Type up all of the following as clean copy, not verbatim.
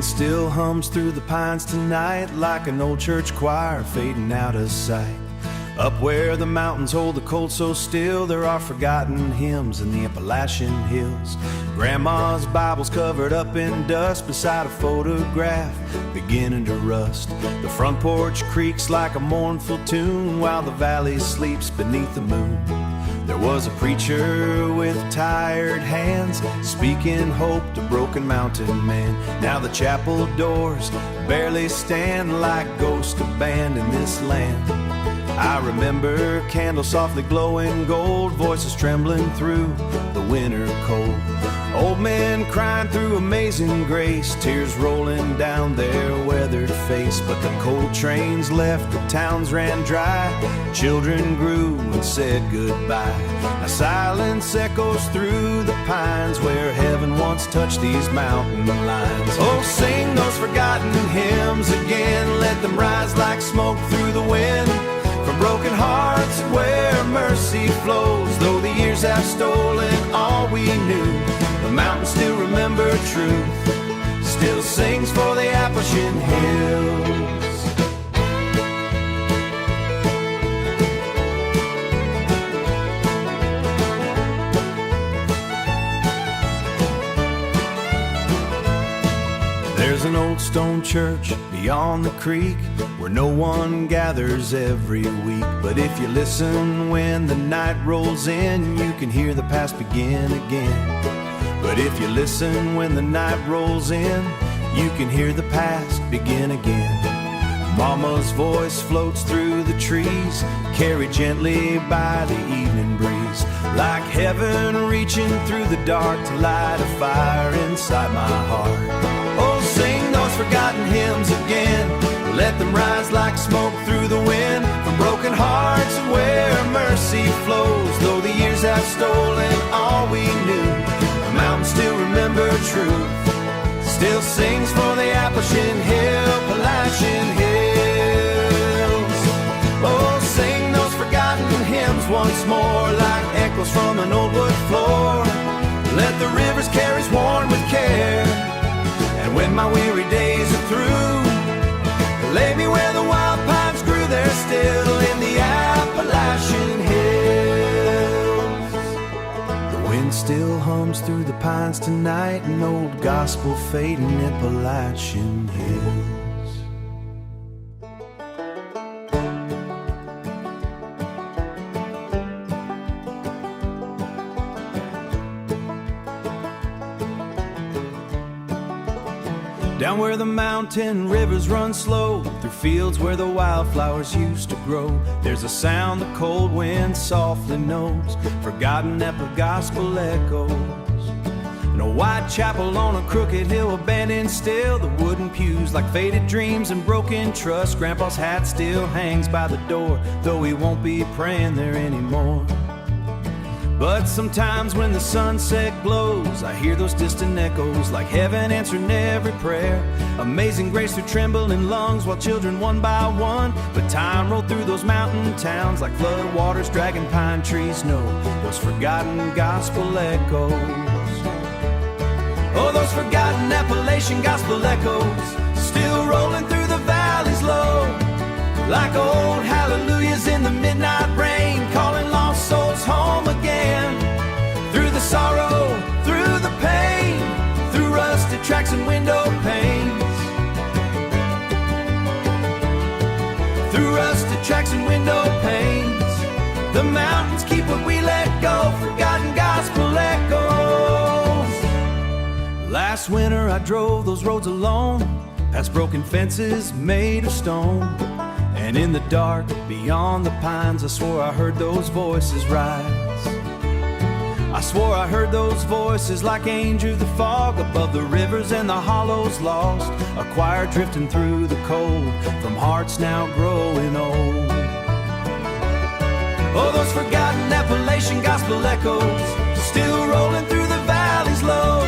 wind still hums through the pines tonight, like an old church choir fading out of sight. Up where the mountains hold the cold so still, there are forgotten hymns in the Appalachian hills. Grandma's Bible's covered up in dust beside a photograph beginning to rust. The front porch creaks like a mournful tune while the valley sleeps beneath the moon. There was a preacher with tired hands speaking hope to broken mountain men. Now the chapel doors barely stand like ghosts abandoned this land. I remember candles softly glowing gold, voices trembling through the winter cold. Old men crying through amazing grace, tears rolling down their weathered face. But the cold trains left, the towns ran dry, children grew and said goodbye. Now silence echoes through the pines where heaven once touched these mountain lines. Oh, sing those forgotten hymns again, let them rise like smoke through the wind. From broken hearts and where mercy flows, though the years have stolen all we knew, the mountains still remember truth, still sings for the Appalachian hills. There's an old stone church beyond the creek where no one gathers every week. But if you listen when the night rolls in, you can hear the past begin again. But if you listen when the night rolls in, you can hear the past begin again. Mama's voice floats through the trees, carried gently by the evening breeze, like heaven reaching through the dark to light a fire inside my heart. Oh, sing those forgotten hymns again, let them rise like smoke through the wind. From broken hearts and where mercy flows, though the years have stolen all we knew, the mountains still remember truth, still sings for the Appalachian hills. Oh, sing those forgotten hymns once more, like echoes from an old wood floor. Let the rivers carry us worn with care, and when my weary days are through, lay me where the wild pines grew there still in the Appalachian hills. The wind still hums through the pines tonight, an old gospel fading Appalachian hills. Down where the mountain rivers run slow, through fields where the wildflowers used to grow, there's a sound the cold wind softly knows, forgotten gospel echoes. In a white chapel on a crooked hill, abandoned still, the wooden pews like faded dreams and broken trust. Grandpa's hat still hangs by the door, though he won't be praying there anymore. But sometimes when the sunset glows, I hear those distant echoes like heaven answering every prayer. Amazing grace through trembling lungs while children one by one. But time rolled through those mountain towns like flood waters dragging pine trees know those forgotten gospel echoes. Oh, those forgotten Appalachian gospel echoes still rolling through the valleys low, like old hallelujahs in the midnight rain, calling lost souls home again. Through the sorrow, through the pain, through rusted tracks and window panes. Through rusted tracks and window panes, the mountains keep what we let go, forgotten gospel echoes. Last winter I drove those roads alone, past broken fences made of stone. And in the dark, beyond the pines, I swore I heard those voices rise. I swore I heard those voices like angels through the fog, above the rivers and the hollows lost. A choir drifting through the cold, from hearts now growing old. Oh, those forgotten Appalachian gospel echoes, still rolling through the valleys low,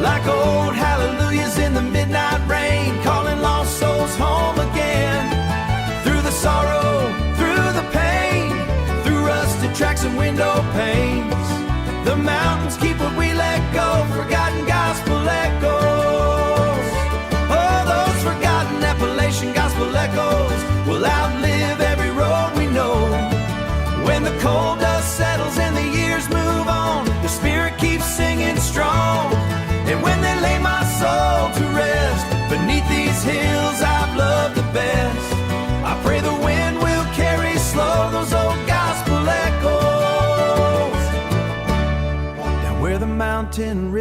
like old hallelujahs in the midnight rain, calling lost souls home again. Through the sorrow, through the pain, through rusted tracks and window panes, the mountains keep what we let go, forgotten gospel echoes.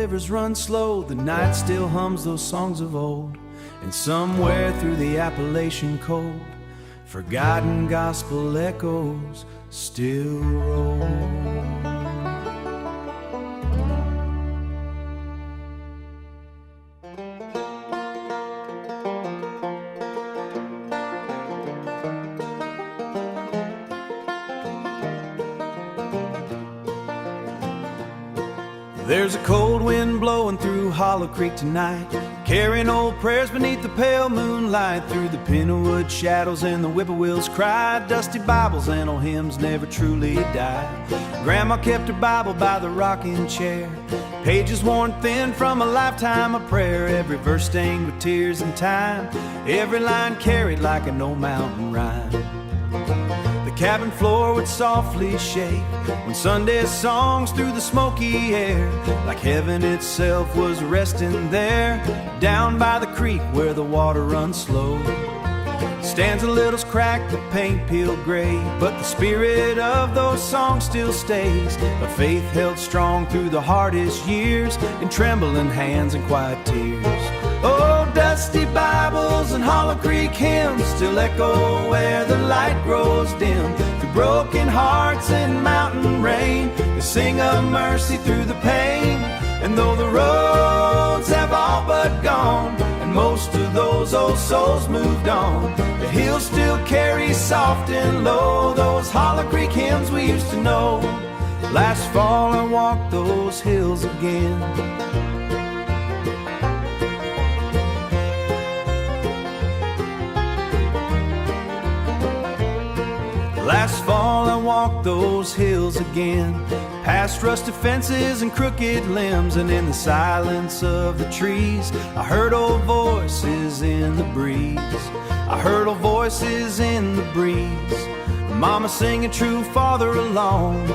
rivers run slow, the night still hums those songs of old. And somewhere through the Appalachian cold, forgotten gospel echoes still roll. There's a cold wind blowing through Hollow Creek tonight, carrying old prayers beneath the pale moonlight. Through the pinwood shadows and the whippoorwills cry, dusty Bibles and old hymns never truly die. Grandma kept her Bible by the rocking chair, pages worn thin from a lifetime of prayer. Every verse stained with tears and time, every line carried like an old mountain rhyme. The cabin floor would softly shake when Sunday songs through the smoky air, like heaven itself was resting there, down by the creek where the water runs slow. Stands a little's cracked, the paint peeled gray, but the spirit of those songs still stays. A faith held strong through the hardest years, in trembling hands and quiet tears. Oh, dusty Bibles and Hollow Creek hymns still echo where the light grows dim. Through broken hearts and mountain rain, they sing of mercy through the pain. And though the roads have all but gone, and most of those old souls moved on, the hills still carry soft and low those Hollow Creek hymns we used to know. Last fall I walked those hills again. Last fall I walked those hills again, past rusted fences and crooked limbs, and in the silence of the trees I heard old voices in the breeze. I heard old voices in the breeze, Mama singing True Father along.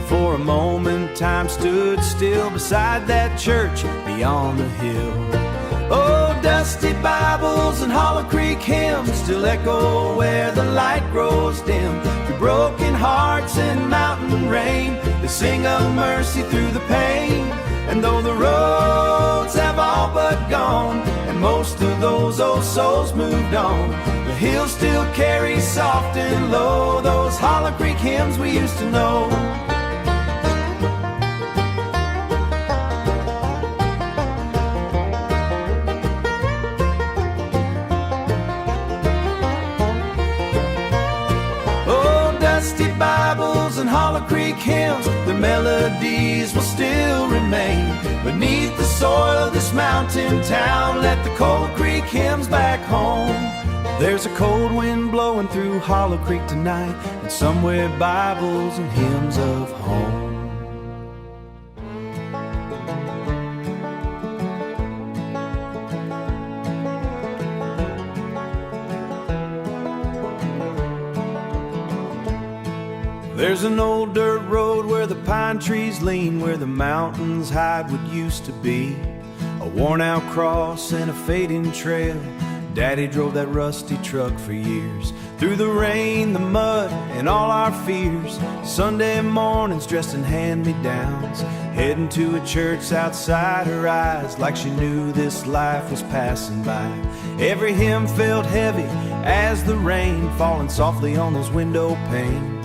For a moment time stood still beside that church beyond the hill. Oh, dusty Bibles and Hollow Creek hymns still echo where the light grows dim. Through broken hearts and mountain rain, they sing of mercy through the pain. And though the roads have all but gone, and most of those old souls moved on, the hills still carry soft and low those Hollow Creek hymns we used to know. Dusty Bibles and Hollow Creek hymns, their melodies will still remain beneath the soil of this mountain town. Let the cold creek hymns back home. There's a cold wind blowing through Hollow Creek tonight, and somewhere Bibles and hymns of home. There's an old dirt road where the pine trees lean, where the mountains hide what used to be. A worn out cross and a fading trail. Daddy drove that rusty truck for years, through the rain, the mud, and all our fears. Sunday mornings dressed in hand-me-downs, heading to a church outside her eyes, like she knew this life was passing by. Every hymn felt heavy as the rain falling softly on those window panes.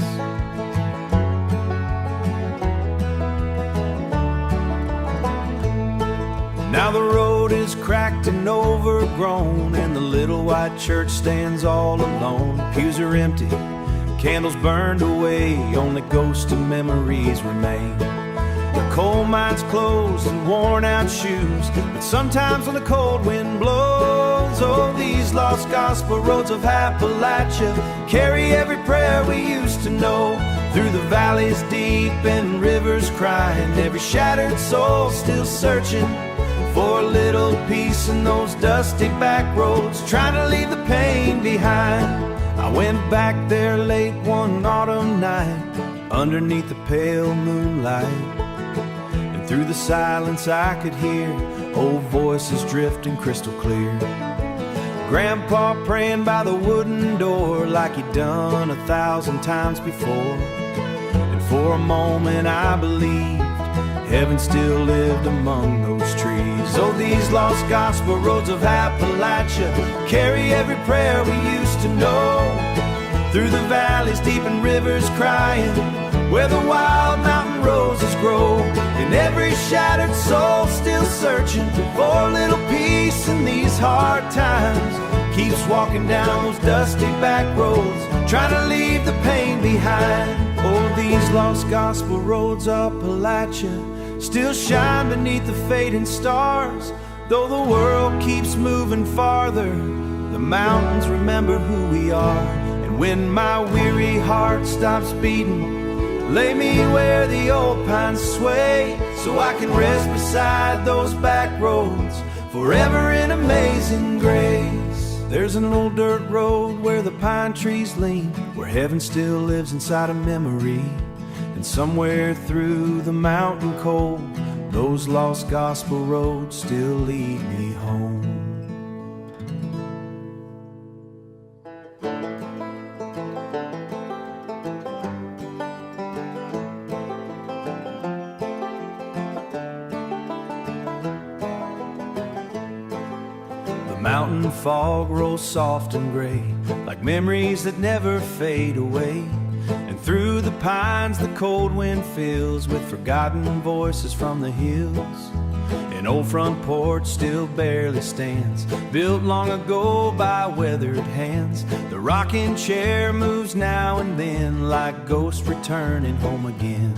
Now the road is cracked and overgrown, and the little white church stands all alone. Pews are empty, candles burned away, only ghosts and memories remain. The coal mine's closed and worn out shoes, but sometimes when the cold wind blows, oh, these lost gospel roads of Appalachia carry every prayer we used to know. Through the valleys deep and rivers crying, every shattered soul still searching for a little peace in those dusty back roads, trying to leave the pain behind. I went back there late one autumn night, underneath the pale moonlight, and through the silence I could hear old voices drifting crystal clear. Grandpa praying by the wooden door like he'd done 1,000 times before. And for a moment I believed heaven still lived among those trees. Oh, these lost gospel roads of Appalachia carry every prayer we used to know, through the valleys deep and rivers crying, where the wild mountain roses grow. And every shattered soul still searching for a little peace in these hard times keeps walking down those dusty back roads, trying to leave the pain behind. Oh, these lost gospel roads of Appalachia still shine beneath the fading stars. Though the world keeps moving farther, the mountains remember who we are. And when my weary heart stops beating, lay me where the old pines sway, so I can rest beside those back roads forever in amazing grace. There's an old dirt road where the pine trees lean, where heaven still lives inside a memory. And somewhere through the mountain cold, those lost gospel roads still lead me home. Mountain fog rolls soft and gray, like memories that never fade away. And through the pines the cold wind fills with forgotten voices from the hills. An old front porch still barely stands, built long ago by weathered hands. The rocking chair moves now and then, like ghosts returning home again.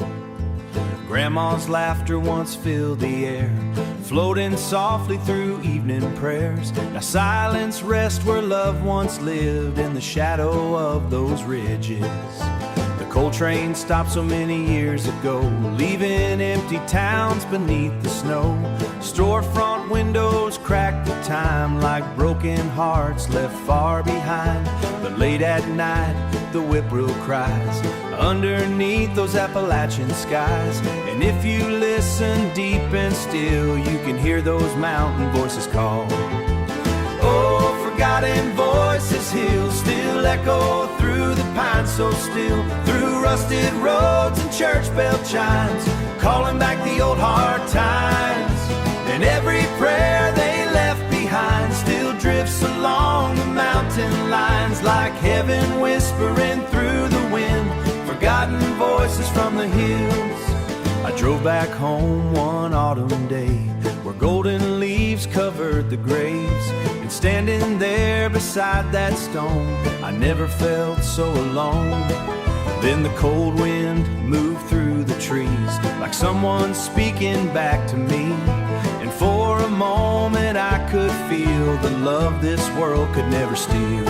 Grandma's laughter once filled the air, floating softly through evening prayers. Now silence rests where love once lived, in the shadow of those ridges. The coal train stopped so many years ago, leaving empty towns beneath the snow. Storefront windows cracked with time, like broken hearts left far behind. But late at night the whippoorwill cries underneath those Appalachian skies. And if you listen deep and still, you can hear those mountain voices call. Oh, forgotten voices, hills still echo through the pines so still, through rusted roads and church bell chimes, calling back the old hard times. And every prayer they left behind still drifts along the mountain lines, like heaven whispering through the wind, forgotten voices from the hills. I drove back home one autumn day, where golden leaves covered the graves. And standing there beside that stone, I never felt so alone. Then the cold wind moved through the trees, like someone speaking back to me. And for a moment I could feel the love this world could never steal.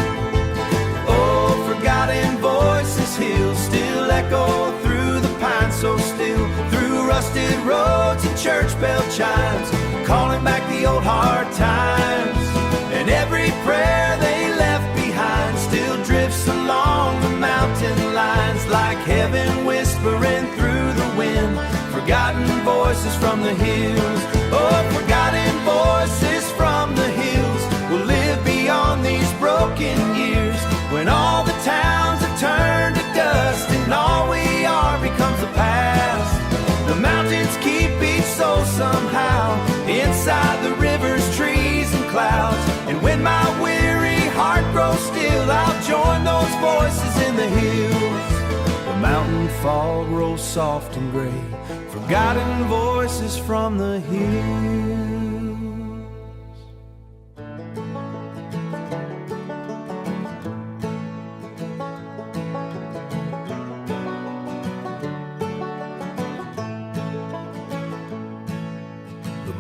Oh, forgotten voices, hills still echo through the pines so still, through rusted roads and church bell chimes, calling back the old hard times. And every prayer they left behind still drifts along the mountain lines, like heaven whispering through the wind, forgotten voices from the hills. Oh, forgotten voices from the hills will live beyond these broken years, when all the towns have turned to dust and all we are becomes the past. The mountains keep each soul somehow, inside the rivers, trees and clouds. And when my weary heart grows still, I'll join those voices in the hills. The mountain fog rolls soft and gray, forgotten voices from the hills.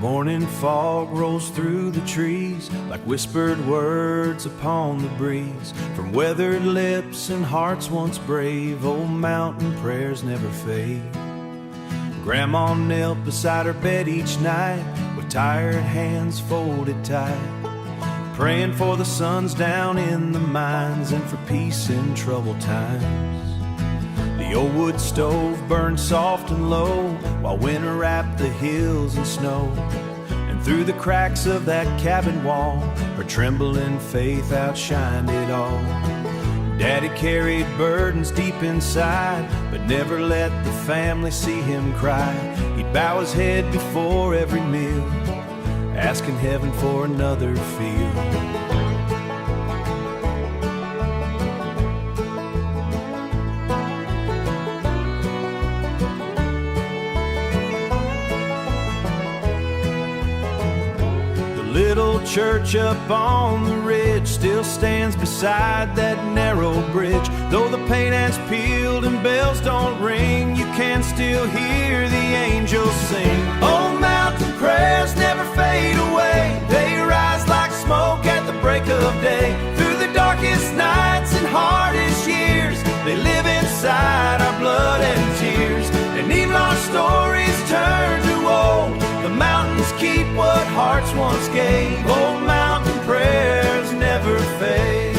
Morning fog rolls through the trees, like whispered words upon the breeze, from weathered lips and hearts once brave. Old mountain prayers never fade. Grandma knelt beside her bed each night, with tired hands folded tight, praying for the sons down in the mines and for peace in troubled times. The old wood stove burned soft and low, while winter wrapped the hills in snow. And through the cracks of that cabin wall, her trembling faith outshined it all. Daddy carried burdens deep inside, but never let the family see him cry. He'd bow his head before every meal, asking heaven for another field. Little church up on the ridge still stands beside that narrow bridge. Though the paint has peeled and bells don't ring, you can still hear the angels sing. Old mountain prayers never fade away. They rise like smoke at the break of day. Through the darkest nights and hardest years, they live inside our blood and tears. And even our stories turn to old, the mountains keep what hearts once gave. Old mountain prayers never fade.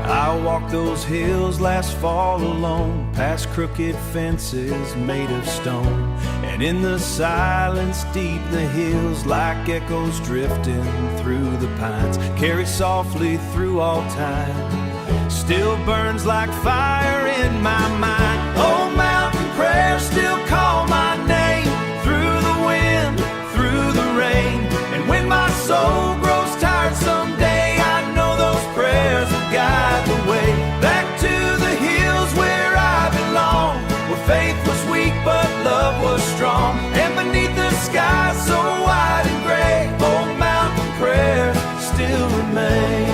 I walked those hills last fall alone, past crooked fences made of stone. And in the silence deep the hills, like echoes drifting through the pines, carry softly through all time, still burns like fire in my mind. Old mountain prayers still call my name, through the wind, through the rain. And when my soul grows tired someday, I know those prayers will guide the way back to the hills where I belong, where faith was weak but love was strong. And beneath the sky so wide and gray, old mountain prayers still remain.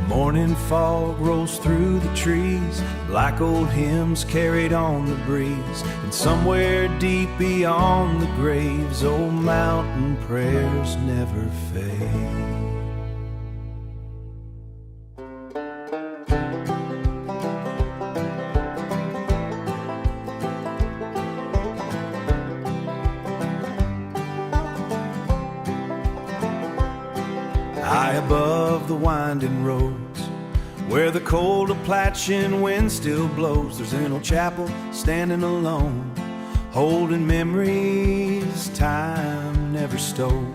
Morning fog rolls through the trees like old hymns carried on the breeze. And somewhere deep beyond the graves, old mountain prayers never fade. High above the winding roads, where the cold Appalachian wind still blows, there's an old chapel standing alone, holding memories time never stole.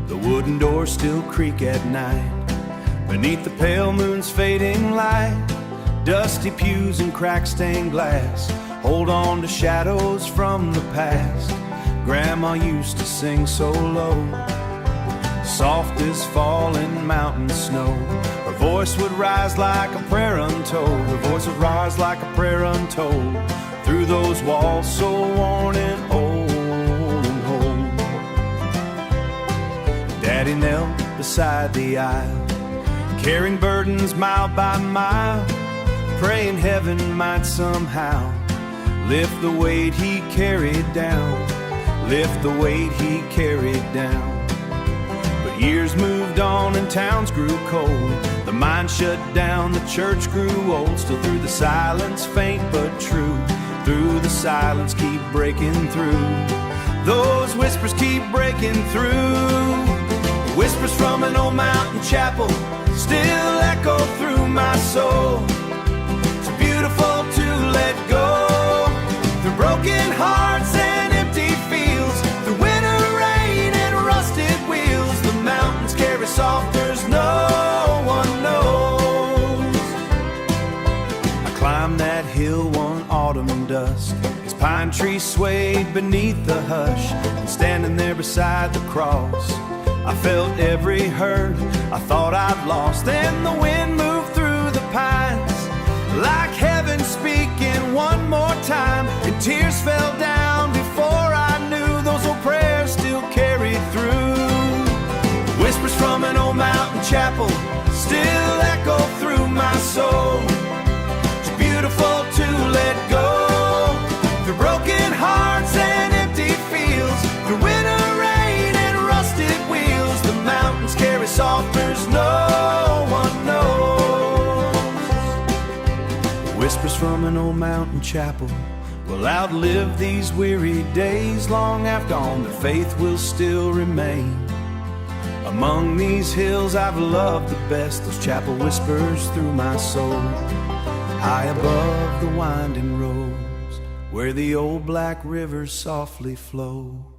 The wooden doors still creak at night, beneath the pale moon's fading light. Dusty pews and crack-stained glass hold on to shadows from the past. Grandma used to sing so low, soft as falling mountain snow. Her voice would rise like a prayer untold. Her voice would rise like a prayer untold, through those walls so worn and old and old. Daddy knelt beside the aisle, carrying burdens mile by mile, praying heaven might somehow lift the weight he carried down, lift the weight he carried down. Years moved on and towns grew cold, the mind shut down, the church grew old. Still through the silence, faint but true, through the silence keep breaking through. Those whispers keep breaking through. Whispers from an old mountain chapel still echo through my soul. Too beautiful to let go, through broken hearts and empty fields, through winter rain and rusted wheels. The mountains carry soft, there's no one knows. I climbed that hill one autumn dusk, as pine trees swayed beneath the hush, and standing there beside the cross, I felt every hurt I thought I'd lost. Then the wind moved through the pines, like heaven speaking one more time, and tears fell down before I knew those old prayers still carried through. Whispers from an old mountain chapel still echo through my soul. Too beautiful to let go, through broken hearts and empty fields, through winter rain and rusted wheels. The mountains carry soft, there's no one knows. Whispers from an old mountain chapel will outlive these weary days. Long after gone, the faith will still remain. A Among these hills I've loved the best those chapel whispers through my soul, high above the winding roads where the old black rivers softly flow.